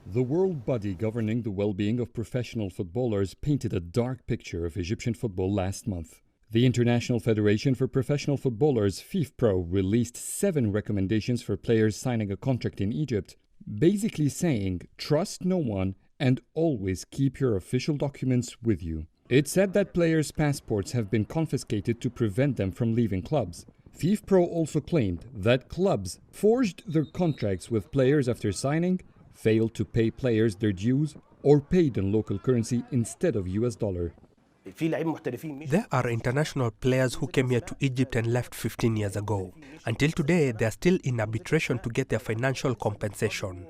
The world body governing the well-being of professional footballers painted a dark picture of Egyptian football last month. The International Federation for Professional Footballers FIFPRO released 7 recommendations for players signing a contract in Egypt, basically saying, trust no one and always keep your official documents with you. It said that players' passports have been confiscated to prevent them from leaving clubs. FIFPRO also claimed that clubs forged their contracts with players after signing, failed to pay players their dues, or paid in local currency instead of US dollar. There are international players who came here to Egypt and left 15 years ago. Until today, they are still in arbitration to get their financial compensation.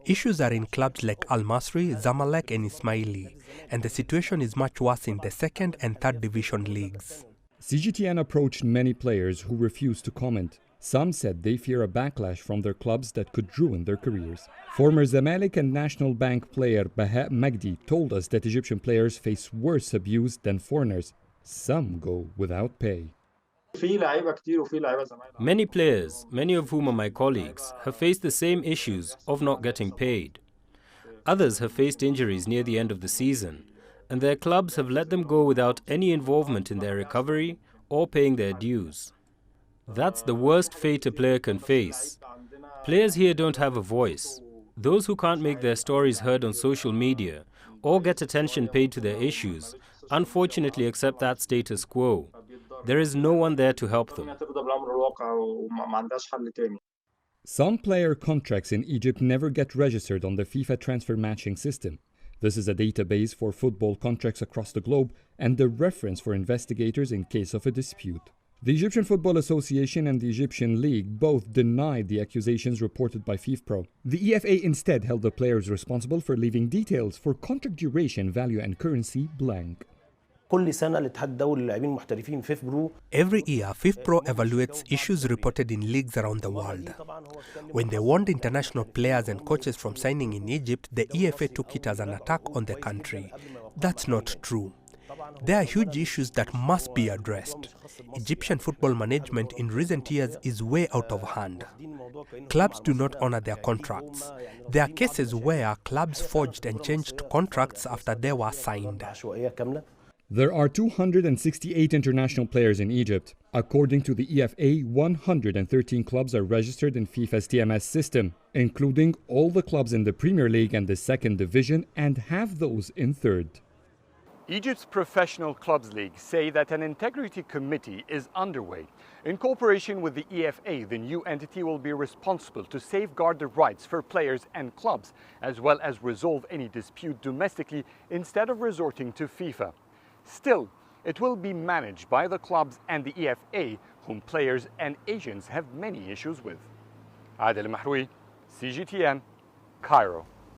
Issues are in clubs like Al Masry, Zamalek and Ismaili, and the situation is much worse in the 2nd and 3rd division leagues. CGTN approached many players who refused to comment. Some said they fear a backlash from their clubs that could ruin their careers. Former Zamalek and National Bank player Baha Magdi told us that Egyptian players face worse abuse than foreigners. Some go without pay. Many players, many of whom are my colleagues, have faced the same issues of not getting paid. Others have faced injuries near the end of the season, and their clubs have let them go without any involvement in their recovery or paying their dues. That's the worst fate a player can face. Players here don't have a voice. Those who can't make their stories heard on social media or get attention paid to their issues, unfortunately accept that status quo. There is no one there to help them. Some player contracts in Egypt never get registered on the FIFA transfer matching system. This is a database for football contracts across the globe and the reference for investigators in case of a dispute. The Egyptian Football Association and the Egyptian League both denied the accusations reported by FIFPRO. The EFA instead held the players responsible for leaving details for contract duration, value and currency blank. Every year, FIFPRO evaluates issues reported in leagues around the world. When they warned international players and coaches from signing in Egypt, the EFA took it as an attack on the country. That's not true. There are huge issues that must be addressed. Egyptian football management in recent years is way out of hand. Clubs do not honor their contracts. There are cases where clubs forged and changed contracts after they were signed. There are 268 international players in Egypt. According to the EFA, 113 clubs are registered in FIFA's TMS system, including all the clubs in the Premier League and the 2nd division and half those in 3rd. Egypt's Professional Clubs League say that an integrity committee is underway. In cooperation with the EFA, the new entity will be responsible to safeguard the rights for players and clubs, as well as resolve any dispute domestically instead of resorting to FIFA. Still, it will be managed by the clubs and the EFA, whom players and agents have many issues with. Adel Mahroui, CGTN, Cairo.